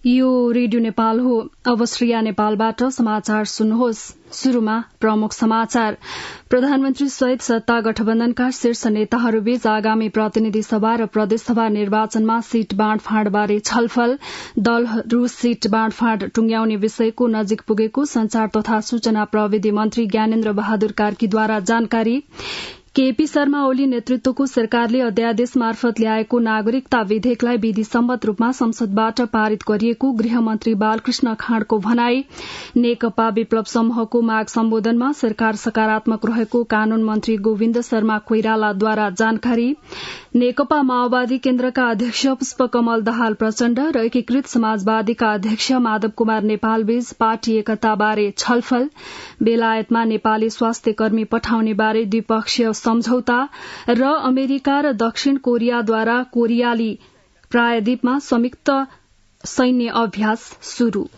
यो रेडियो नेपाल हो। अब श्रेया नेपालबाट समाचार सुन्नुहोस्। शुरूमा प्रमुख समाचार। प्रधानमन्त्री सहित सत्ता गठबन्धनका शीर्ष नेताहरूबीच आगामी प्रतिनिधि सभा र प्रदेशसभा निर्वाचनमा सीट बाँडफाँडबारे छलफल। दलहरू सीट बाँडफाँड टुंग्याउने विषयको नजिक पुगेको संचार तथा सूचना प्रविधि मन्त्री ज्ञानेन्द्र बहादुर कार्कीद्वारा जानकारी। केपी शर्मा ओली नेतृत्वको सरकारले अध्यादेश मार्फत ल्याएको नागरिकता विधेयकलाई विधिसम्मत रूपमा संसदबाट पारित गरिएको गृहमन्त्री बालकृष्ण खाँडको भनाई। नेकपा विप्लव समूहको माग सम्बोधनमा सरकार सकारात्मक रहेको कानून मन्त्री गोविन्द शर्मा कोइरालाद्वारा जानकारी। नेकपा माओवादी केन्द्रका अध्यक्ष पुष्पकमल दाहाल प्रचण्ड र एकीकृत समाजवादीका अध्यक्ष माधव कुमार नेपालबीच पार्टी एकताबारे छलफल। बेलायतमा नेपाली स्वास्थ्य कर्मी पठाउने बारे द्विपक्षीय सम्झौता र अमेरिका र दक्षिण कोरियाद्वारा कोरियाली प्रायद्वीपमा संयुक्त सैन्य अभ्यास शुरू।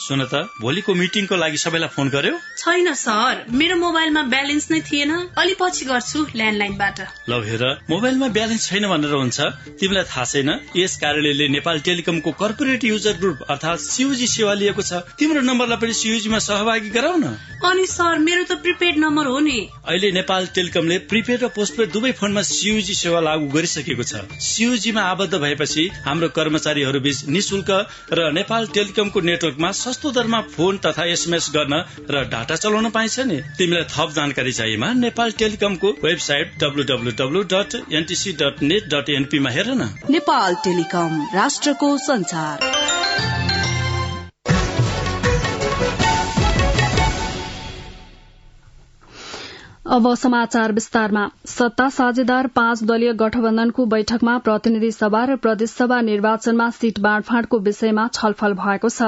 सुन त, भोलिको मिटिङको लागि सबैलाई फोन गर्यो? छैन सर, मेरो मोबाइलमा ब्यालेन्स नै थिएन। अलि पछि गर्छु ल्यान्डलाइनबाट। ल हेर, मोबाइलमा ब्यालेन्स छैन भनेर हुन्छ? तिमीलाई थाहा छैन यस कार्यालयले नेपाल टेलिकमको कर्पोरेट युजर ग्रुप अर्थात सीयूजी सेवा लिएको छ। तिम्रो नम्बरलाई पनि सीयूजीमा सहभागी गराउन। अनि सर, मेरो त प्रिपेड नम्बर हो नि। अहिले नेपाल टेलिकमले प्रिपेड र पोस्टपेड दुवै फोनमा सीयूजी सेवा लागू गरिसकेको छ। सीयूजीमा आबद्ध भएपछि हाम्रो कर्मचारीहरू बीच निशुल्क र नेपाल टेलिकमको नेटवर्कमा सस्तो दरमा फोन तथा एसएमएस गर्न र डाटा चलाउन पाइन्छ नि। तिमीलाई थप जानकारी चाहिएमा नेपाल टेलिकमको वेबसाइट www.ntc.net.np मा हेर न। नेपाल टेलिकम, राष्ट्रको संचार। अब समाचार विस्तारमा। सत्ता साझेदार 5 दलीय गठबन्धनको बैठकमा प्रतिनिधि सभा र प्रदेशसभा निर्वाचनमा सीट बाँडफाँडको विषयमा छलफल भएको छ।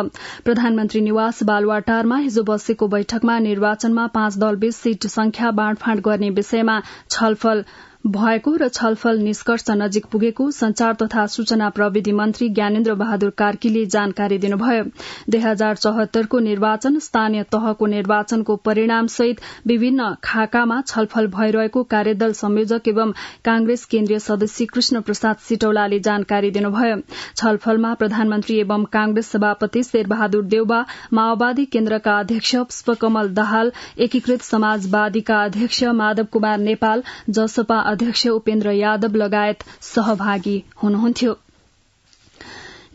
प्रधानमन्त्री निवास बालुवाटारमा हिजो बसेको बैठकमा निर्वाचनमा 5 दलबीच सीट संख्या बाँडफाँड गर्ने विषयमा छलफल भएको र छलफल निष्कर्ष नजिक पुगेको संचार तथा सूचना प्रविधि मन्त्री ज्ञानेन्द्र बहादुर कार्कीले जानकारी दिनुभयो। 2074 को निर्वाचन, स्थानीय तहको निर्वाचनको परिणामसहित विभिन्न खाकामा छलफल भइरहेको कार्यदल संयोजक एवं कांग्रेस केन्द्रीय सदस्य कृष्ण प्रसाद सिटौलाले जानकारी दिनुभयो। छलफलमा प्रधानमन्त्री एवं कांग्रेस सभापति शेरबहादुर देउबा, माओवादी केन्द्रका अध्यक्ष पुष्पकमल दाहाल, एकीकृत समाजवादीका अध्यक्ष माधव कुमार नेपाल, जसपा अध्यक्ष उपेन्द्र यादव लगायत सहभागी हुनुहुन्थ्यो।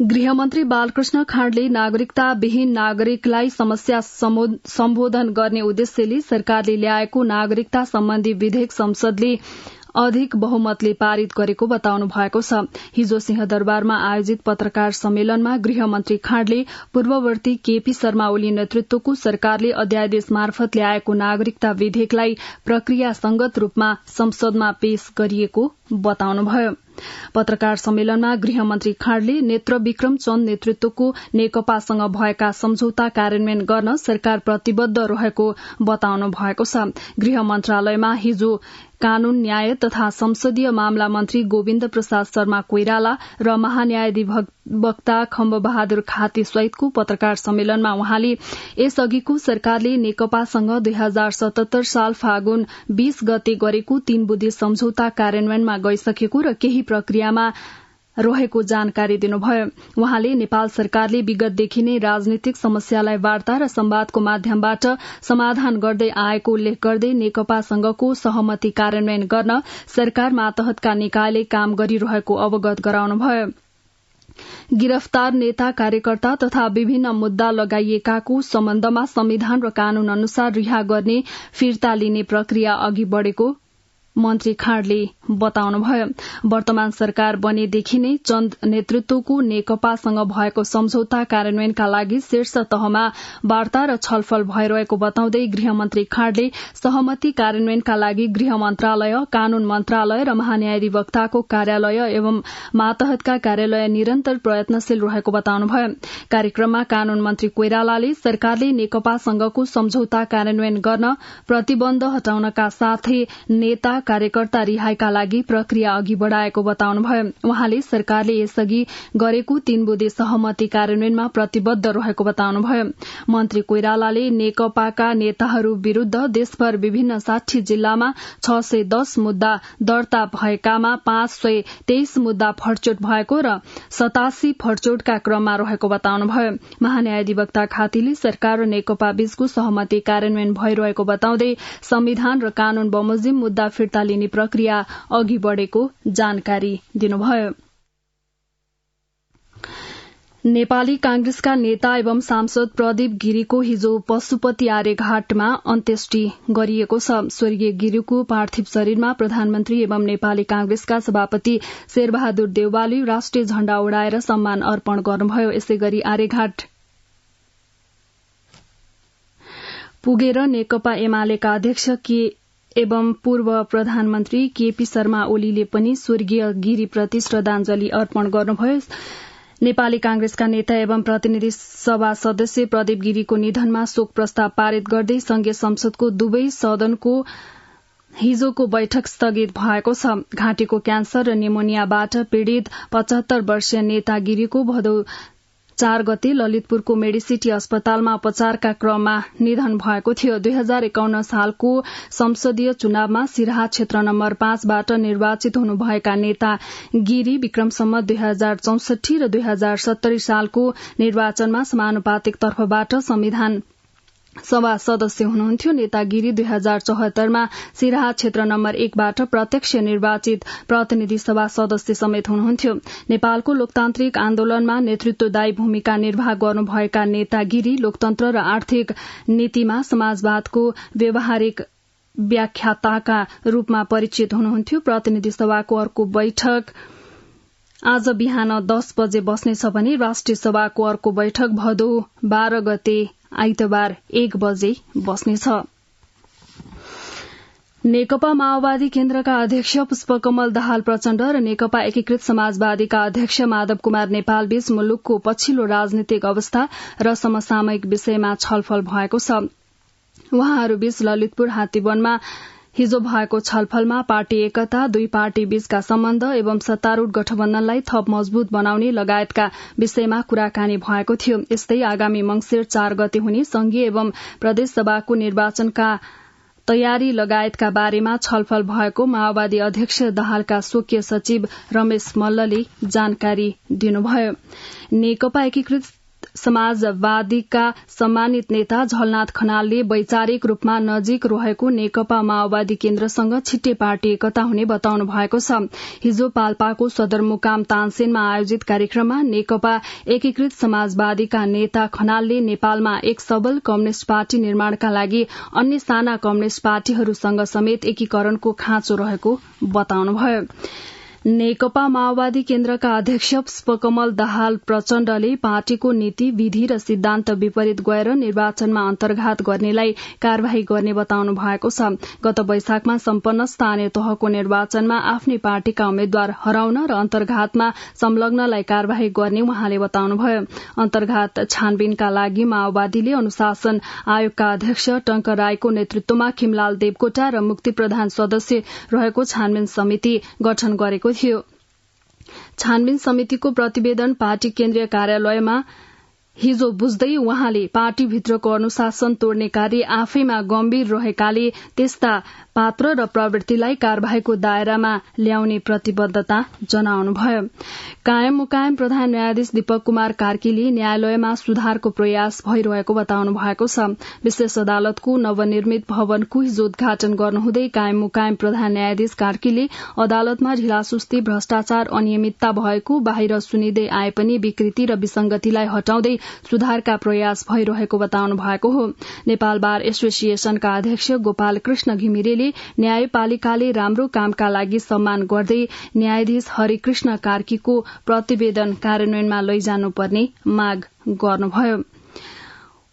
गृहमन्त्री बालकृष्ण खाँडले नागरिकता विहीन नागरिकलाई समस्या सम्बोधन गर्ने उद्देश्यले सरकारले ल्याएको नागरिकता सम्बन्धी विधेयक संसदले अधिक बहुमतले पारित गरेको बताउनु भएको छ। हिजो सिंहदरबारमा आयोजित पत्रकार सम्मेलनमा गृहमन्त्री खाँडले पूर्ववर्ती केपी शर्मा ओली नेतृत्वको सरकारले अध्यादेश मार्फत ल्याएको नागरिकता विधेयकलाई प्रक्रियासंगत रूपमा संसदमा पेश गरिएको बताउनुभयो। पत्रकार सम्मेलनमा गृहमन्त्री खाँडले नेत्र विक्रम चन्द नेतृत्वको नेकपासँग भएका सम्झौता कार्यान्वयन गर्न सरकार प्रतिबद्ध रहेको बताउनु भएको छ। गृह मन्त्रालयमा हिजो कानून, न्याय तथा संसदीय मामला मन्त्री गोविन्द प्रसाद शर्मा कोइराला र महान्यायाधिवक्ता खम्बबहादुर खाती सहितको पत्रकार सम्मेलनमा उहाँले यसअघिको सरकारले नेकपासँग 2077 साल फागुन 20 गते गरेको 3 बुँदे सम्झौता कार्यान्वयनमा गइसकेको र केही प्रक्रियामा रहेको जानकारी दिनुभयो। उहाँले नेपाल सरकारले विगतदेखि नै राजनीतिक समस्यालाई वार्ता र संवादको माध्यमबाट समाधान गर्दै आएको उल्लेख गर्दै नेकपासँगको सहमति कार्यान्वयन गर्न सरकार मातहतका निकायले काम गरिरहेको अवगत गराउनुभयो। गिरफ्तार नेता, कार्यकर्ता तथा विभिन्न मुद्दा लगाइएकाको सम्बन्धमा संविधान र कानून अनुसार रिहा गर्ने, फिर्ता लिने प्रक्रिया अघि बढ़ेको मन्त्री खाँडले बताउनुभयो। वर्तमान सरकार बनेदेखि नै चन्द नेतृत्वको नेकपासँग भएको सम्झौता कार्यान्वयनका लागि शीर्ष तहमा वार्ता र छलफल भइरहेको बताउँदै गृहमन्त्री खाँडले सहमति कार्यान्वयनका लागि गृह मन्त्रालय, कानून मन्त्रालय र महान्यायाधिवक्ताको कार्यालय एवं मातहतका कार्यालय निरन्तर प्रयत्नशील रहेको बताउनुभयो। कार्यक्रममा कानून मन्त्री कोइरालाले सरकारले नेकपासँगको सम्झौता कार्यान्वयन गर्न प्रतिबन्ध हटाउनका साथै नेता, कार्यकर्ता रिहाइका लागि प्रक्रिया अघि बढ़ाएको बताउनुभयो। उहाँले सरकारले यसअघि गरेको 3 बुँदे सहमति कार्यान्वयनमा प्रतिबद्ध रहेको बताउनुभयो। मन्त्री कोइरालाले नेकपाका नेताहरू विरूद्ध देशभर विभिन्न 60 जिल्लामा 610 मुद्दा दर्ता भएकामा 523 मुद्दा फडचोट भएको र 87 फडचोटका क्रममा रहेको बताउनुभयो। महान्यायाधिवक्ता खातीले सरकार र नेकपा बीचको सहमति कार्यान्वयन भइरहेको बताउँदै संविधान र कानून बमोजिम मुद्दा फिर्ता लिने प्रक्रिया अघि बढ़ेको जानकारी दिनुभयो। नेपाली कांग्रेसका नेता एवं सांसद प्रदीप गिरीको हिजो पशुपति आर्यघाटमा अन्त्येष्टि गरिएको छ। स्वर्गीय गिरीको पार्थिव शरीरमा प्रधानमन्त्री एवं नेपाली कांग्रेसका सभापति शेरबहादुर देउवाले राष्ट्रिय झण्डा उडाएर सम्मान अर्पण गर्नुभयो। यसै गरी आर्यघाट पुगेर नेकपा एमालेका अध्यक्ष एवं पूर्व प्रधानमन्त्री केपी शर्मा ओलीले पनि स्वर्गीय गिरीप्रति श्रद्धांजलि अर्पण गर्नुभयो। नेपाली कांग्रेसका नेता एवं प्रतिनिधि सभा सदस्य प्रदीप गिरीको निधनमा शोक प्रस्ताव पारित गर्दै संघीय संसदको दुवै सदनको हिजोको बैठक स्थगित भएको छ। घाँटीको क्यान्सर र निमोनियाबाट पीड़ित 75 वर्षीय नेता गिरीको भदौ 4 गते ललितपुरको मेडिसिटी अस्पतालमा उपचारका क्रममा निधन भएको थियो। 2051 सालको संसदीय चुनावमा सिराहा क्षेत्र नम्बर 5 बाट निर्वाचित हुनुभएका नेता गिरी विक्रमसम्म 2064 र 2070 सालको निर्वाचनमा समानुपातिक तर्फबाट संविधान सभा सदस्य हुनुहुन्थ्यो। नेता गिरी 2074 सिराहा क्षेत्र नम्बर 1 बाट प्रत्यक्ष निर्वाचित प्रतिनिधि सभा सदस्य समेत हुनुहुन्थ्यो। नेपालको लोकतान्त्रिक आन्दोलनमा नेतृत्वदायी भूमिका निर्वाह गर्नुभएका नेता गिरी लोकतन्त्र र आर्थिक नीतिमा समाजवादको व्यावहारिक व्याख्याताका रूपमा परिचित हुनुहुन्थ्यो। प्रतिनिधि सभाको अर्को बैठक आज बिहान 10 बजे बस्नेछ भने राष्ट्रिय सभाको अर्को बैठक भदौ 12 गते आइतबार 1 बजे बस्नेछ। नेकपा माओवादी केन्द्रका अध्यक्ष पुष्पकमल दाहाल प्रचण्ड र नेकपा एकीकृत समाजवादीका अध्यक्ष माधव कुमार नेपाल बीच मुलुकको पछिल्लो राजनीतिक अवस्था र समसामयिक विषयमा छलफल भएको छ। उहाँहरूबीच ललितपुर हात्तीवनमा हिजो भएको छलफलमा पार्टी एकता, दुई पार्टी बीचका सम्बन्ध एवं सत्तारूढ़ गठबन्धनलाई थप मजबूत बनाउने लगायतका विषयमा कुराकानी भएको थियो। यस्तै आगामी मंसिर 4 गते हुने संघीय एवं प्रदेश सभाको निर्वाचनका तयारी लगायतका बारेमा छलफल भएको माओवादी अध्यक्ष दाहालका स्वकीय सचिव रमेश मल्लले जानकारी दिनुभयो। नेकपा एकीकृत समाजवादीका सम्मानित नेता झलनाथ खनालले वैचारिक रूपमा नजिक रहेको नेकपा माओवादी केन्द्रसँग छिट्टै पार्टी एकता हुने बताउनु भएको छ। हिजो पाल्पाको सदरमुकाम तानसेनमा आयोजित कार्यक्रममा नेकपा एकीकृत समाजवादीका नेता खनालले नेपालमा एक सबल कम्युनिष्ट पार्टी निर्माणका लागि अन्य साना कम्युनिष्ट पार्टीहरूसँग समेत एकीकरणको खाँचो रहेको बताउनुभयो। नेकपा माओवादी केन्द्रका अध्यक्ष पुष्पकमल दाहाल प्रचण्डले पार्टीको नीति, विधि र सिद्धान्त विपरीत गएर निर्वाचनमा अन्तर्घात गर्नेलाई कार्यवाही गर्ने बताउनु भएको छ। गत वैशाखमा सम्पन्न स्थानीय तहको निर्वाचनमा आफ्नै पार्टीका उम्मेद्वार हराउन र अन्तर्घातमा संलग्नलाई कार्यवाही गर्ने उहाँले बताउनुभयो। अन्तर्घात छानबिनका लागि माओवादीले अनुशासन आयोगका अध्यक्ष टंकर राईको नेतृत्वमा खिमलाल देवकोटा र मुक्ति प्रधान सदस्य रहेको छानबिन समिति गठन गरेको थियो। छानबिन समितिको प्रतिवेदन पार्टी केन्द्रीय कार्यालयमा हिजो बुझ्दै उहाँले पार्टीभित्रको अनुशासन तोड्ने कार्य आफैमा गम्भीर रहेकाले त्यस्ता पात्र र प्रवृत्तिलाई कार्यवाहीको दायरामा ल्याउने प्रतिबद्धता जनाउनुभयो। कायम मुकायम प्रधान न्यायाधीश दीपक कुमार कार्कीले न्यायालयमा सुधारको प्रयास भइरहेको बताउनु भएको छ। विशेष अदालतको नवनिर्मित भवनको हिजो उद्घाटन गर्नुहुँदै कायम मुकायम प्रधान न्यायाधीश कार्कीले अदालतमा ढिलासुस्ती, भ्रष्टाचार, अनियमितता भएको बाहिर सुनिँदै आए पनि विकृति र विसंगतिलाई हटाउँदै सुधारका प्रयास भइरहेको बताउनु भएको हो। नेपाल बार एसोसिएशनका अध्यक्ष गोपाल कृष्ण घिमिरेले न्यायपालिकाले राम्रो कामका लागि सम्मान गर्दै न्यायाधीश हरिकृष्ण कार्कीको प्रतिवेदन कार्यान्वयनमा लैजानुपर्ने माग गर्नुभयो।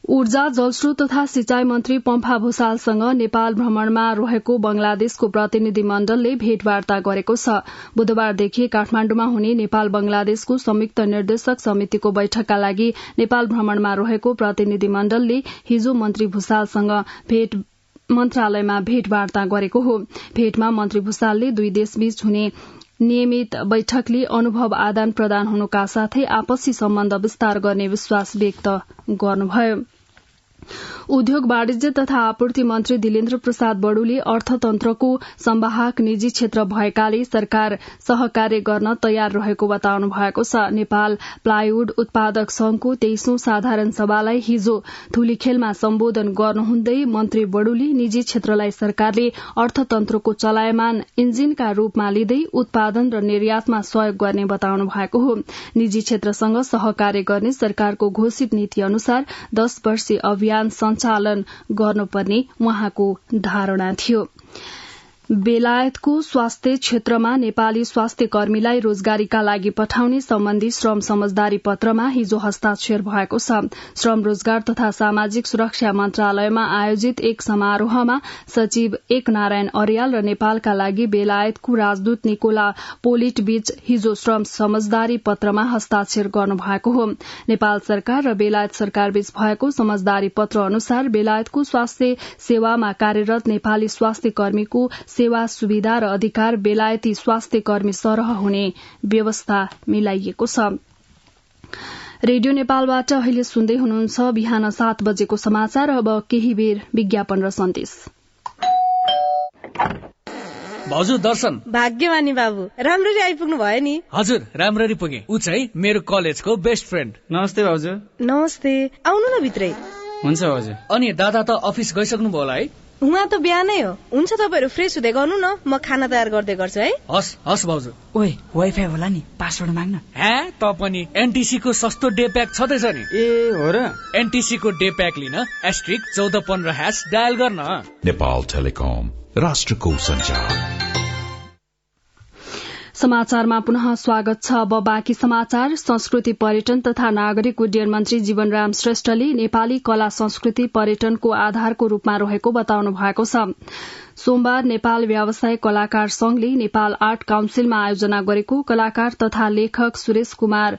ऊर्जा, जलस्रोत तथा सिंचाई मन्त्री पम्फा भूषालसँग नेपाल भ्रमणमा रहेको बंगलादेशको प्रतिनिधि मण्डलले भेटवार्ता गरेको छ। बुधबारदेखि काठमाण्डुमा हुने नेपाल बंगलादेशको संयुक्त निर्देशक समितिको बैठकका लागि नेपाल भ्रमणमा रहेको प्रतिनिधि मण्डलले हिजो मन्त्री भूषालसँग भेट मन्त्रालयमा भेटवार्ता गरेको हो। भेटमा मन्त्री भुसालले दुई देशबीच हुने नियमित बैठकले अनुभव आदान प्रदान हुनुका साथै आपसी सम्बन्ध विस्तार गर्ने विश्वास व्यक्त गर्नुभयो। उद्योग वाणिज्य तथा आपूर्ति मन्त्री दिलेन्द्र प्रसाद बडुले अर्थतन्त्रको संवाहक निजी क्षेत्र भएकाले सरकार सहकार्य गर्न तयार रहेको बताउनु भएको छ। नेपाल प्लाइवुड उत्पादक संघको 23औं साधारण सभालाई हिजो धुलीखेलमा सम्बोधन गर्नुहुँदै मन्त्री बडुले निजी क्षेत्रलाई सरकारले अर्थतन्त्रको चलायमान इन्जिनका रूपमा लिँदै उत्पादन र निर्यातमा सहयोग गर्ने बताउनु भएको हो। निजी क्षेत्रसँग सहकार्य गर्ने सरकारको घोषित नीति अनुसार 10 वर्षीय अभियान सञ्चालन गर्नुपर्ने उहाँको धारणा थियो। बेलायतको स्वास्थ्य क्षेत्रमा नेपाली स्वास्थ्य कर्मीलाई रोजगारीका लागि पठाउने सम्बन्धी श्रम समझदारी पत्रमा हिजो हस्ताक्षर भएको छ। श्रम रोजगार तथा सामाजिक सुरक्षा मन्त्रालयमा आयोजित एक समारोहमा सचिव एक नारायण अर्याल र नेपालका लागि बेलायतको राजदूत निकोला पोलिट बीच हिजो श्रम समझदारी पत्रमा हस्ताक्षर गर्नुभएको हो। नेपाल सरकार र बेलायत सरकार बीच भएको समझदारी पत्र अनुसार बेलायतको स्वास्थ्य सेवामा कार्यरत नेपाली स्वास्थ्य कर्मीको सेवा सुविधा र अधिकार बेलायती स्वास्थ्य कर्मी सरह हुने व्यवस्था मिलाइएको छ। रेडियो नेपालबाट अहिले सुन्दै हुनुहुन्छ बिहान 7 बजेको समाचार। अब केही बेर विज्ञापन र सन्देश। भाउजू दर्शन। भाग्यमानी बाबु, राम्ररी आइपुग्नु भयो नि। हजुर, राम्ररी पुगे। ऊ चाहिँ मेरो कलेजको बेस्ट फ्रेन्ड। नमस्ते भाउजू। नमस्ते, आउनु न भित्रै। हुन्छ भाउजू। अनि दादा त अफिस गइसक्नु भयो होला है? उहाँ त बिहानै हो। हुन्छ, तपाईहरु फ्रेश हुँदै गर्नु न, म खाना तयार गर्दै गर्छु है। हस् हस् भाउजू। ओइ, वाइफाई होला नि, पासवर्ड माग्न। हे, त पनि एनटीसी को सस्तो डे प्याक छदैछ नि। ए हो र? एनटीसी को डे प्याक लिन *1415# डायल गर्न। नेपाल टेलिकम, राष्ट्रको सञ्चार। समाचारमा पुनः स्वागत छ। अब बाँकी समाचार। संस्कृति पर्यटन तथा नागरिक उड्डयन मन्त्री जीवनराम श्रेष्ठले नेपाली कला संस्कृति पर्यटनको आधारको रूपमा रहेको बताउनु भएको छ। सोमबार नेपाल व्यवसाय कलाकार संघले नेपाल आर्ट काउन्सिलमा आयोजना गरेको कलाकार तथा लेखक सुरेश कुमार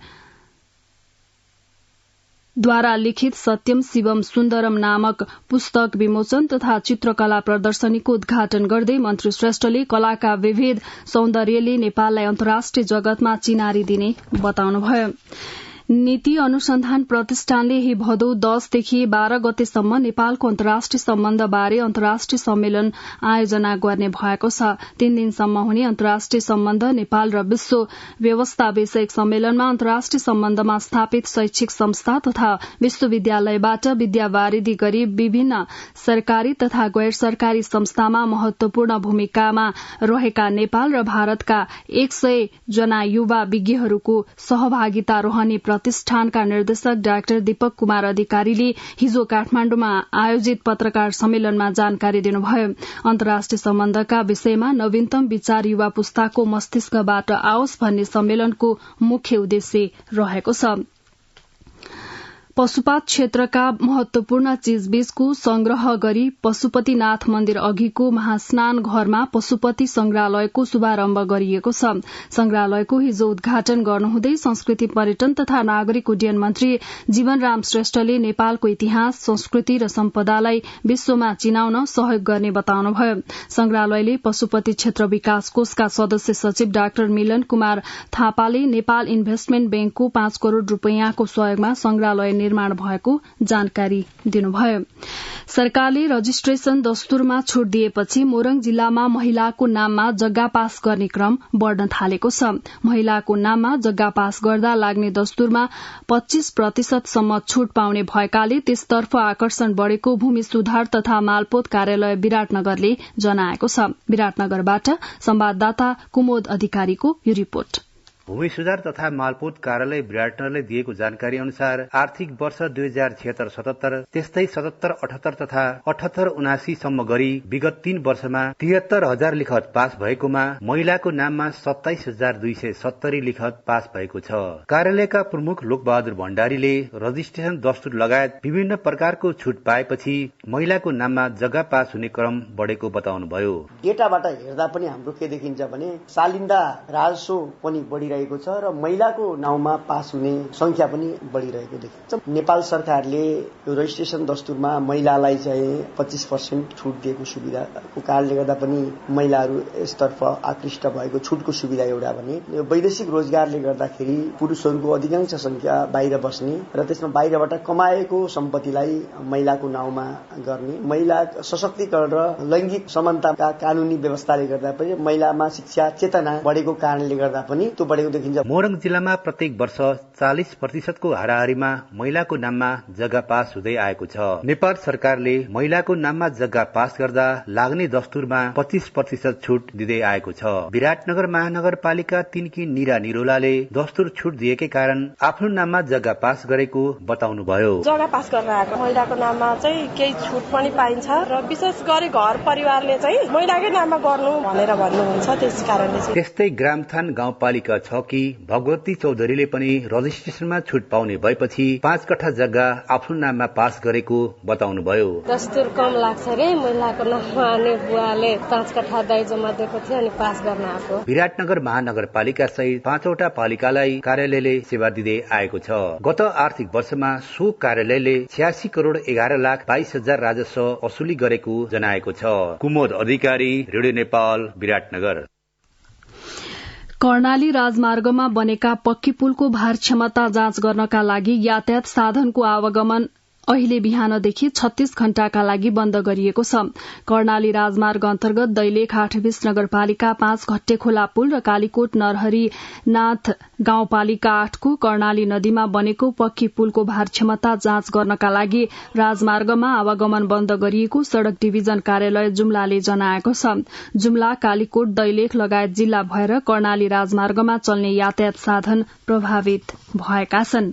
द्वारा लिखित सत्यम शिवम सुन्दरम नामक पुस्तक विमोचन तथा चित्रकला प्रदर्शनीको उद्घाटन गर्दै मन्त्री श्रेष्ठले कलाका विविध सौन्दर्यले नेपाललाई अन्तर्राष्ट्रिय जगतमा चिनारी दिने बताउनुभयो। नीति अनुसन्धान प्रतिष्ठानले यही भदौ 10 देखि 12 गतेसम्म नेपालको अन्तर्राष्ट्रिय सम्बन्ध बारे अन्तर्राष्ट्रिय सम्मेलन आयोजना गर्ने भएको छ। 3 दिनसम्म हुने अन्तर्राष्ट्रिय सम्बन्ध नेपाल र विश्व व्यवस्था विषयक सम्मेलनमा अन्तर्राष्ट्रिय सम्बन्धमा स्थापित शैक्षिक संस्था तथा विश्वविद्यालयबाट विद्यावारिधि गरी विभिन्न सरकारी तथा गैर सरकारी संस्थामा महत्वपूर्ण भूमिकामा रहेका नेपाल र भारतका 100 जना युवा विज्ञहरूको सहभागिता रहने प्रतिष्ठानका निर्देशक डाक्टर दीपक कुमार अधिकारीले हिजो काठमाण्डुमा आयोजित पत्रकार सम्मेलनमा जानकारी दिनुभयो। अन्तर्राष्ट्रिय सम्बन्धका विषयमा नवीनतम विचार युवा पुस्ताको मस्तिष्कबाट आओस् भन्ने सम्मेलनको मुख्य उद्देश्य रहेको छ। पशुपात क्षेत्रका महत्वपूर्ण चीजबीजको संग्रह गरी पशुपतिनाथ मन्दिर अघिको महास्नान घरमा पशुपति संग्रहालयको शुभारम्भ गरिएको छ। संग्रहालयको हिजो उद्घाटन गर्नुहुँदै संस्कृति पर्यटन तथा नागरिक उड्डयन मन्त्री जीवनराम श्रेष्ठले नेपालको इतिहास संस्कृति र सम्पदालाई विश्वमा चिनाउन सहयोग गर्ने बताउनुभयो। संग्रहालयले पशुपति क्षेत्र विकास कोषका सदस्य सचिव डाक्टर मिलन कुमार थापाले नेपाल इन्भेस्टमेन्ट बैंकको 5 करोड़ रूपियाँको सहयोगमा संग्रहालय निर्माण भएको जानकारी दिनुभयो। सरकारले रजिस्ट्रेशन दस्तुरमा छूट दिएपछि मोरङ जिल्लामा महिलाको नाममा जग्गा पास गर्ने क्रम बढ़न थालेको छ। महिलाको नाममा जग्गा पास गर्दा लाग्ने दस्तुरमा 25% सम्म छूट पाउने भएकाले त्यसतर्फ आकर्षण बढ़ेको भूमि सुधार तथा मालपोत कार्यालय विराटनगरले जनाएको छ। विराटनगरबाट संवाददाता कुमोद अधिकारीको यो रिपोर्ट। भूमि सुधार तथा मालपोत कार्यालय विराटनगरले दिएको जानकारी अनुसार आर्थिक वर्ष 2076-77 त्यस्तै 77-78 तथा 78-79 सम्म गरी विगत 3 वर्षमा 73,000 लिखत पास भएकोमा महिलाको नाममा 27,270 लिखत पास भएको छ। कार्यालयका प्रमुख लोकबहादुर भण्डारीले रजिस्ट्रेशन दस्तुर लगायत विभिन्न प्रकारको छूट पाएपछि महिलाको नाममा जग्गा पास हुने क्रम बढ़ेको बताउनुभयो। डेटाबाट हेर्दा पनि हाम्रो के देखिन्छ भने सालिन्दा राजस्व पनि बढी भइरहेको छ र महिलाको नाउँमा पास हुने संख्या पनि बढिरहेको देखिन्छ। नेपाल सरकारले यो रजिस्ट्रेसन दस्तुरमा महिलालाई चाहिँ 25% छुट दिएको सुविधाको कारणले गर्दा पनि महिलाहरू यसतर्फ आकृष्ट भएको छुटको सुविधा एउटा भने यो वैदेशिक रोजगारले गर्दाखेरि पुरुषहरूको अधिकांश संख्या बाहिर बस्ने र त्यसमा बाहिरबाट कमाएको सम्पत्तिलाई महिलाको नाउँमा गर्ने, महिला सशक्तिकरण र लैंगिक समानताका कानूनी व्यवस्थाले गर्दा पनि महिलामा शिक्षा चेतना बढेको कारणले गर्दा पनि त्यो बढेको देखिन्छ। मोरङ जिल्लामा प्रत्येक वर्ष 40% को हाराहारीमा महिलाको नाममा जग्गा पास हुँदै आएको छ। नेपाल सरकारले महिलाको नाममा जग्गा पास गर्दा लाग्ने दस्तुरमा 25% छुट दिँदै आएको छ। विराटनगर महानगरपालिका 3 की निरा निरोलाले दस्तुर छुट दिएकै कारण आफ्नो नाममा जग्गा पास गरेको बताउनुभयो। जग्गा पास गरेर आएको महिलाको नाममा चाहिँ केही छुट पनि पाइन्छ र विशेष गरी घर परिवारले चाहिँ महिलाकै नाममा गर्नु भनेर भन्नुहुन्छ। त्यसकारणले त्यस्तै ग्रामथान गाउँपालिका 6 की भगवती चौधरीले पनि रजिस्ट्रेसनमा छुट पाउने भएपछि 5 कट्ठा जग्गा आफ्नो नाममा पास गरेको बताउनुभयो। दस्तुर कम लाग्छ रे महिलाको नाममा अनि बुवाले 5 कट्ठा दाइ जम्मा दिएको थियो अनि पास गर्न आएको। विराटनगर महानगरपालिका सहित 5वटा पालिकालाई कार्यालयले सेवा दिँदै आएको छ। गत आर्थिक वर्षमा सो कार्यालयले 86 करोड़ 11 लाख 22 हजार राजस्व वसुली गरेको जनाएको छ। कुमोद अधिकारी, रेडियो नेपाल, विराटनगर। कर्णाली राजमार्गमा बनेका पक्की पुलको भार क्षमता जाँच गर्नका लागि यातायात साधनको आवागमन अहिले बिहानदेखि 36 घण्टाका लागि बन्द गरिएको छ। कर्णाली राजमार्ग अन्तर्गत दैलेख 8 नगरपालिका 5 घट्टे खोला पुल र कालीकोट नरहरी नाथ गाउँपालिका 8 को कर्णाली नदीमा बनेको पक्की पुलको भार क्षमता जाँच गर्नका लागि राजमार्गमा आवागमन बन्द गरिएको सड़क डिभिजन कार्यालय जुम्लाले जनाएको छ। जुम्ला, कालीकोट, दैलेख लगायत जिल्ला भएर कर्णाली राजमार्गमा चल्ने यातायात साधन प्रभावित भएका छन्।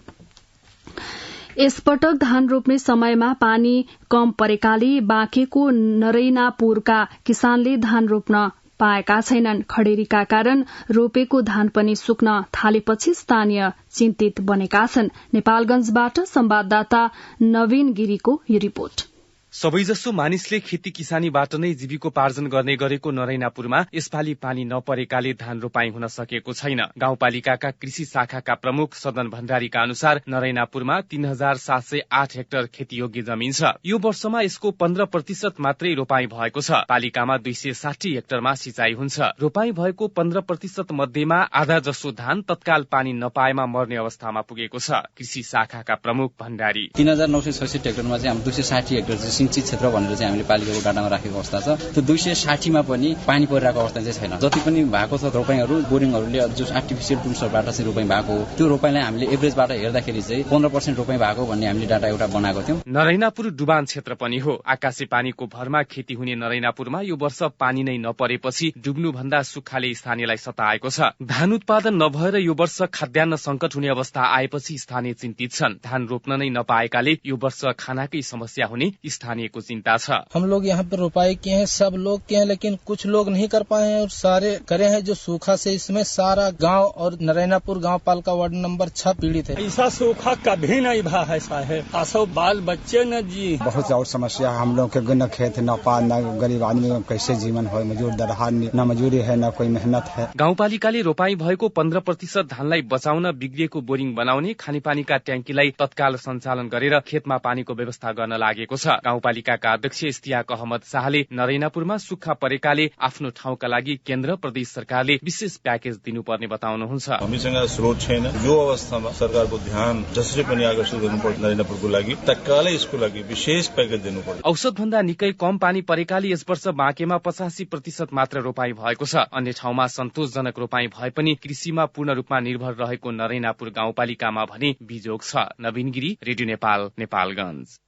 यसपटक धान रोप्ने समयमा पानी कम परेकाले बाँकेको नरैनापुरका किसानले धान रोप्न पाएका छैनन्। खडेरीका कारण रोपेको धान पनि सुक्न थालेपछि स्थानीय चिन्तित बनेका छन्। नेपालगंजबाट संवाददाता नवीन गिरीको यो रिपोर्ट। सबैजसो मानिसले खेती किसानीबाट नै जीविकोपार्जन गर्ने गरेको नरैनापुरमा यसपालि पानी नपरेकाले धान रोपाई हुन सकेको छैन। गाउँपालिकाका कृषि शाखाका प्रमुख सदन भण्डारीका अनुसार नरैनापुरमा 3708 हेक्टर खेतीयोग्य जमिन छ। यो वर्षमा यसको 15% मात्रै रोपाई भएको छ। पालिकामा 260 हेक्टरमा सिंचाई हुन्छ। रोपाई भएको 15% मध्येमा आधा जसो धान तत्काल पानी नपाएमा मर्ने अवस्थामा पुगेको छ। कृषि शाखाका प्रमुख भण्डारी 3966 हेक्टरमा चाहिँ हामी 260 हेक्टर सिंचित क्षेत्र भनेर चाहिँ हामीले पालिकाको डाटामा राखेको अवस्था छ। त्यो 260 मा पनि पानी परिरहेको अवस्था चाहिँ छैन। जति पनि भएको छ रोपाईहरू बोरिङहरूले जो आर्टिफिसियल टुल्सबाट चाहिँ रोपाई भएको हो त्यो रोपाईलाई हामीले एभरेजबाट हेर्दाखेरि चाहिँ 15% रोपाई भएको भन्ने हामीले डाटा एउटा बनाएको थियौं। नरैनापुर डुबान क्षेत्र पनि हो। आकाशे पानीको भरमा खेती हुने नरैनापुरमा यो वर्ष पानी नै नपरेपछि डुब्नु भन्दा सुक्खाले स्थानीयलाई सताएको छ। धान उत्पादन नभएर यो वर्ष खाद्यान्न संकट हुने अवस्था आएपछि स्थानीय चिन्तित छन्। धान रोप्न नै नपाएकाले यो वर्ष खानाकै समस्या हुने स्थानीय को चिंता था। हम लोग यहाँ पे रोपाई किए हैं, सब लोग किए हैं, लेकिन कुछ लोग नहीं कर पाए हैं और सारे करे हैं जो सूखा से। इसमें सारा गांव और नरैनापुर गांव पालिका वार्ड नंबर 6 पीड़ित है। ऐसा सूखा कभी नहीं भा ऐसा है। आसो बाल बच्चे न जी बहुत और समस्या। हम लोग के न खेत न पाल न गरीब आदमी कैसे जीवन हो। मजदूर दरहार न मजदूरी है न कोई मेहनत है। गाउँपालिकाले रोपाई भएको 15% धानलाई बचाउन बिग्रिएको बोरिङ बनाउने, खानेपानीका ट्याङ्कीलाई तत्काल सञ्चालन गरेर खेतमा पानीको व्यवस्था गर्न लागेको छ। गाउँपालिकाका अध्यक्ष इस्तियाक अहमद शाहले नरैनापुरमा सुक्खा परेकाले आफ्नो ठाउँका लागि केन्द्र प्रदेश सरकारले विशेष प्याकेज दिनुपर्ने बताउनुहुन्छ। हामीसँग स्रोत छैन। यो अवस्थामा सरकारको ध्यान जसरी पनि आकर्षित गर्नुपर्छ। नरैनापुरको लागि तत्कालै यसको लागि विशेष प्याकेज दिनुपर्छ। औसत भन्दा निकै कम पानी परेकाले यस वर्ष बाँकेमा 85% मात्र रोपाई भएको छ। अन्य ठाउँमा सन्तोषजनक रोपाई भए पनि कृषिमा पूर्ण रूपमा निर्भर रहेको नरैनापुर गाउँपालिकामा भने बिजोग छ। नवीन गिरी, रेडियो नेपाल, नेपालगञ्ज।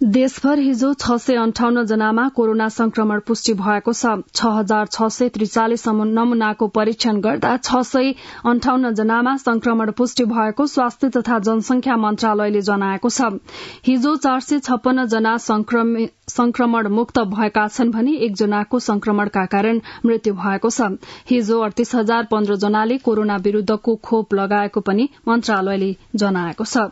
देशभर हिजो 658 जनामा कोरोना संक्रमण पुष्टि भएको छ। 6643 नमूनाको परीक्षण गर्दा 658 जनामा संक्रमण पुष्टि भएको स्वास्थ्य तथा जनसंख्या मन्त्रालयले जनाएको छ। हिजो 456 जना संक्रमण मुक्त भएका छन् भने 1 जनाको संक्रमणका कारण मृत्यु भएको छ। हिजो 38,015 जनाले कोरोना विरूद्धको खोप लगाएको पनि मन्त्रालयले जनाएको छ।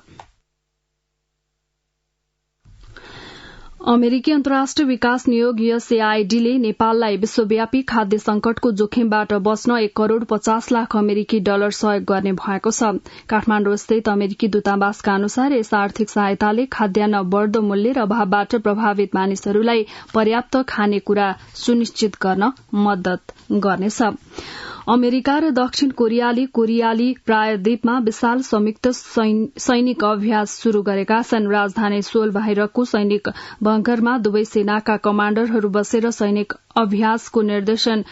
अमेरिकी अन्तर्राष्ट्रिय विकास नियोग USAID ले नेपाललाई विश्वव्यापी खाद्य संकटको जोखिमबाट बच्न 1 करोड़ 50 लाख अमेरिकी डलर सहयोग गर्ने भएको छ। काठमाडौँ स्थित अमेरिकी दूतावासका अनुसार यस आर्थिक सहायताले खाद्यान्न बढ्दो मूल्य र अभावबाट प्रभावित मानिसहरूलाई पर्याप्त खानेकुरा सुनिश्चित गर्न मद्दत गर्नेछ। अमेरिका र दक्षिण कोरियाली प्रायद्वीपमा विशाल संयुक्त सैनिक अभ्यास शुरू गरेका छन्। राजधानी सोल बाहिरको सैनिक बंकरमा दुवै सेनाका कमाण्डरहरू बसेर सैनिक अभ्यासको निर्देशन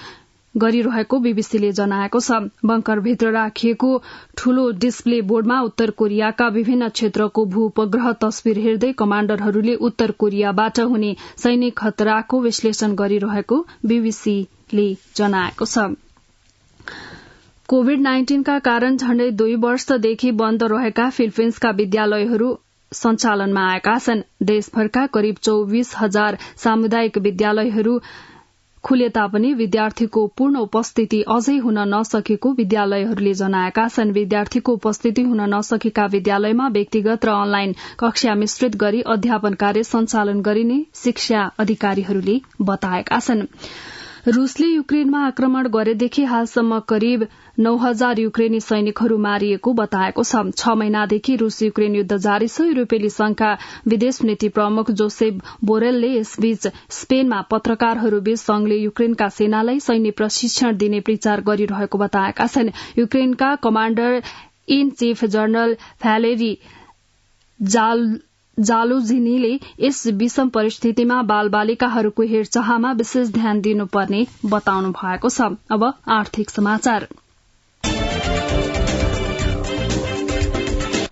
गरिरहेको बीबीसीले जनाएको छ। बंकरभित्र राखिएको ठूलो डिस्प्ले बोर्डमा उत्तर कोरियाका विभिन्न क्षेत्रको भूउपग्रह तस्विर हेर्दै कमाण्डरहरूले उत्तर कोरियाबाट हुने सैनिक खतराको विश्लेषण गरिरहेको बीबीसीले जनाएको छ। कोविड-19 का कारण झण्डै 2 वर्षदेखि बन्द रहेका फिलिपिन्सका विद्यालयहरू सञ्चालनमा आएका छन्। देशभरका करिब 24,000 सामुदायिक विद्यालयहरू खुले तापनि विद्यार्थीको पूर्ण उपस्थिति अझै हुन नसकेको विद्यालयहरूले जनाएका छन्। विद्यार्थीको उपस्थिति हुन नसकेका विद्यालयमा व्यक्तिगत र अनलाइन कक्षा मिश्रित गरी अध्यापन कार्य सञ्चालन गरिने शिक्षा अधिकारीहरूले बताएका छन्। रूसले युक्रेनमा आक्रमण गरेदेखि हालसम्म करिब 9,000 युक्रेनी सैनिकहरू मारिएको बताएको छ। 6 महिनादेखि रूस युक्रेन युद्ध जारी छ। युरोपेली संघका विदेश नीति प्रमुख जोसेफ बोरेलले यसबीच स्पेनमा पत्रकारहरूबीच संघले युक्रेनका सेनालाई सैन्य प्रशिक्षण दिने विचार गरिरहेको बताएका छन्। युक्रेनका commander in chief general Valery जालुझिनीले यस विषम परिस्थितिमा बालबालिकाहरूको हेरचाहमा विशेष ध्यान दिनुपर्ने बताउनु भएको छ। अब आर्थिक समाचार।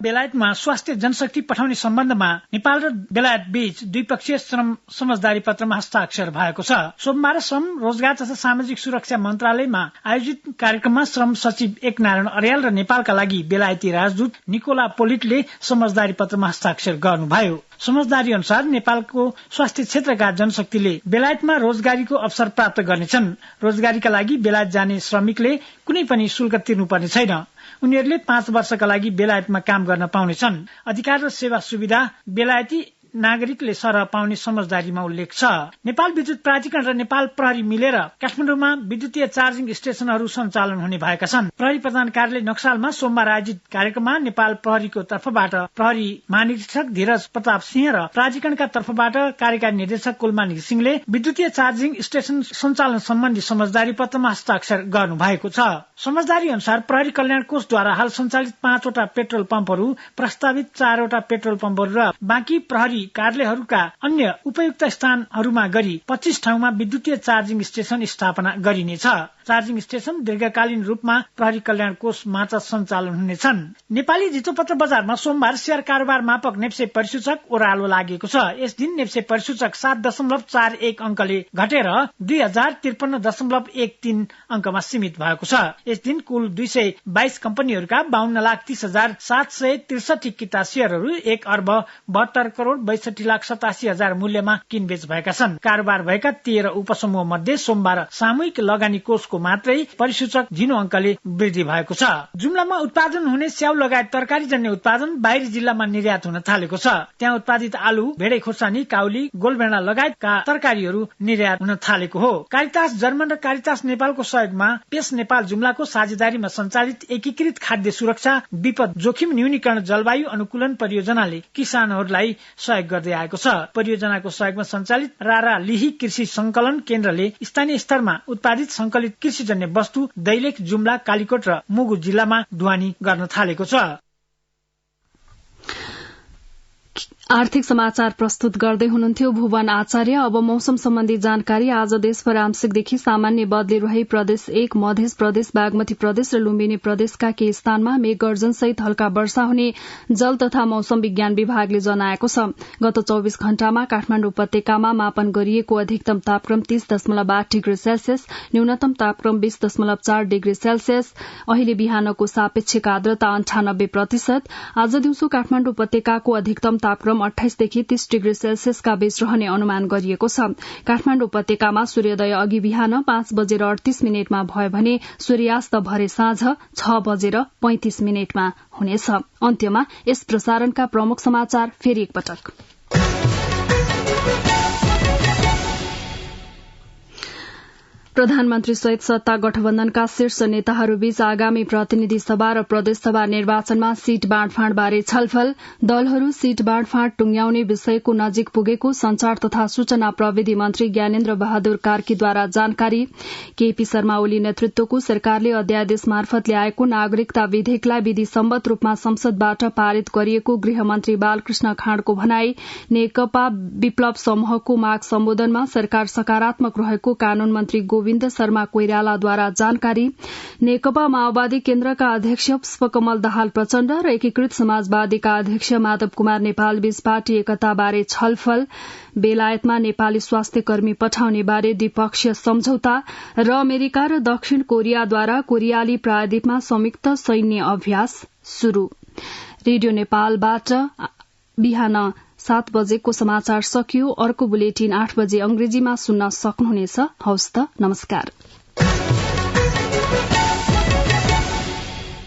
बेलायतमा स्वास्थ्य जनशक्ति पठाउने सम्बन्धमा नेपाल र बेलायत बीच द्विपक्षीय श्रम समझदारी पत्रमा हस्ताक्षर भएको छ। सोमबार श्रम रोजगार तथा सामाजिक सुरक्षा मन्त्रालयमा आयोजित कार्यक्रममा श्रम सचिव एकनारायण अर्याल र नेपालका लागि बेलायती राजदूत निकोला पोलिटले समझदारी पत्रमा हस्ताक्षर गर्नुभयो। समझदारी अनुसार नेपालको स्वास्थ्य क्षेत्रका जनशक्तिले बेलायतमा रोजगारीको अवसर प्राप्त गर्नेछन्। रोजगारीका लागि बेलायत जाने श्रमिकले कुनै पनि शुल्क तिर्नुपर्ने छैन। उनीहरूले 5 वर्षका लागि बेलायतमा काम गर्न पाउनेछन्। अधिकार र सेवा सुविधा बेलायती नागरिकले सरह पाउने समझदारीमा उल्लेख छ। नेपाल विद्युत प्राधिकरण र नेपाल प्रहरी मिलेर काठमाडौँमा विद्युतीय चार्जिङ स्टेशनहरू सञ्चालन हुने भएका छन्। प्रहरी प्रधान कार्यालय नक्सालमा सोमबार आयोजित कार्यक्रममा नेपाल प्रहरीको तर्फबाट प्रहरी महानिरीक्षक धीरज प्रताप सिंह र प्राधिकरणका तर्फबाट कार्यकारी निर्देशक कुलमान घिसिङले विद्युतीय चार्जिङ स्टेशन सञ्चालन सम्बन्धी समझदारी पत्रमा हस्ताक्षर गर्नु भएको छ। समझदारी अनुसार प्रहरी कल्याण कोषद्वारा हाल सञ्चालित 5 वटा पेट्रोल पम्पहरू, प्रस्तावित 4 वटा पेट्रोल पम्पहरू र बाँकी प्रहरी कार्यालयहरूका अन्य उपयुक्त स्थानहरूमा गरी 25 ठाउँमा विद्युतीय चार्जिङ स्टेशन स्थापना गरिनेछ। चार्जिङ स्टेशन दीर्घकालीन रूपमा प्रहरी कल्याण कोष मार्फत सञ्चालन हुनेछन्। नेपाली धितोपत्र बजारमा सोमबार शेयर कारोबार मापक नेप्से परिसूचक ओह्रालो लागेको छ। यस दिन नेप्से परिसूचक 7.41 अंकले घटेर 2053.13 अंकमा सीमित भएको छ। यस दिन कुल 222 कम्पनीहरूका 52,30,763 किता शेयरहरू 1,72,62,87,000 मूल्यमा किनबेच भएका छन्। कारोबार भएका 13 उपसमूह मध्ये सोमबार सामूहिक लगानी कोषको मात्रै परिसूचक झिनो अंकले वृद्धि भएको छ। जुम्लामा उत्पादन हुने स्याउ लगायत तरकारी जन्य उत्पादन बाहिरी जिल्लामा निर्यात हुन थालेको छ। त्यहाँ उत्पादित आलु, भेडे खोर्सानी, काउली, गोलभेडा लगायतका तरकारीहरू निर्यात हुन थालेको हो। कारितास जर्मन र कारितास नेपालको सहयोगमा पेस नेपाल जुम्लाको साझेदारीमा सञ्चालित एकीकृत खाद्य सुरक्षा विपद जोखिम न्यूनीकरण जलवायु अनुकूलन परियोजनाले किसानहरूलाई सहयोग गर्दै आएको छ। परियोजनाको सहयोगमा सञ्चालित रारा लिही कृषि संकलन केन्द्रले स्थानीय स्तरमा उत्पादित संकलित कृषिजन्य वस्तु दैलेख, जुम्ला, कालीकोट र मुगु जिल्लामा ढुवानी गर्न थालेको छ। आर्थिक समाचार प्रस्तुत गर्दै हुनुहुन्थ्यो भुवन आचार्य। अब मौसम सम्बन्धी जानकारी। आज देशभर आंशिकदेखि सामान्य बदली रही प्रदेश 1, मध्य प्रदेश, बागमती प्रदेश र लुम्बिनी प्रदेशका केही स्थानमा मेघ गर्जन सहित हल्का वर्षा हुने जल तथा मौसम विज्ञान विभागले जनाएको छ। गत 24 घण्टामा काठमाडौँ उपत्यकामा मापन गरिएको अधिकतम तापक्रम 30.8 डिग्री सेल्सियस, न्यूनतम तापक्रम 20.4 डिग्री सेल्सियस। अहिले बिहानको सापेक्षिक आर्द्रता 98%। आज दिउँसो काठमाडौँ उपत्यकाको अधिकतम तापक्रम 28 देखि 30 डिग्री सेल्सियसका बीच रहने अनुमान गरिएको छ। काठमाडौँ उपत्यकामा सूर्योदय अघि बिहान 5:38 भयो भने सूर्यास्त भरे साँझ 6:35 हुनेछ। अन्त्यमा यस प्रसारणका प्रमुख समाचार फेरि एकपटक। प्रधानमन्त्री सहित सत्ता गठबन्धनका शीर्ष नेताहरूबीच आगामी प्रतिनिधि सभा र प्रदेशसभा निर्वाचनमा सीट बाँडफाँडबारे छलफल। दलहरू सीट बाँडफाँड टुंग्याउने विषयको नजिक पुगेको संचार तथा सूचना प्रविधि मन्त्री ज्ञानेन्द्र बहादुर कार्कीद्वारा जानकारी। केपी शर्मा ओली नेतृत्वको सरकारले अध्यादेश मार्फत ल्याएको नागरिकता विधेयकलाई विधिसम्मत रूपमा संसदबाट पारित गरिएको गृहमन्त्री बालकृष्ण खाँडको भनाई। नेकपा विप्लव समूहको माग सम्बोधनमा सरकार सकारात्मक रहेको कानून मन्त्री गोविन्द शर्मा कोइरालाद्वारा जानकारी। नेकपा माओवादी केन्द्रका अध्यक्ष पुष्पकमल दाहाल प्रचण्ड र एकीकृत समाजवादीका अध्यक्ष माधव कुमार नेपाल बीच पार्टी एकताबारे छलफल। बेलायतमा नेपाली स्वास्थ्य कर्मी पठाउने बारे द्विपक्षीय सम्झौता र अमेरिका र दक्षिण कोरियाद्वारा कोरियाली प्रायद्वीपमा संयुक्त सैन्य अभ्यास शुरू। रेडियो नेपालबाट बिहान 7 बजेको समाचार सकियो। अर्को बुलेटिन 8 बजे अंग्रेजीमा सुन्न सक्नुहुनेछ। हवस् त, नमस्कार।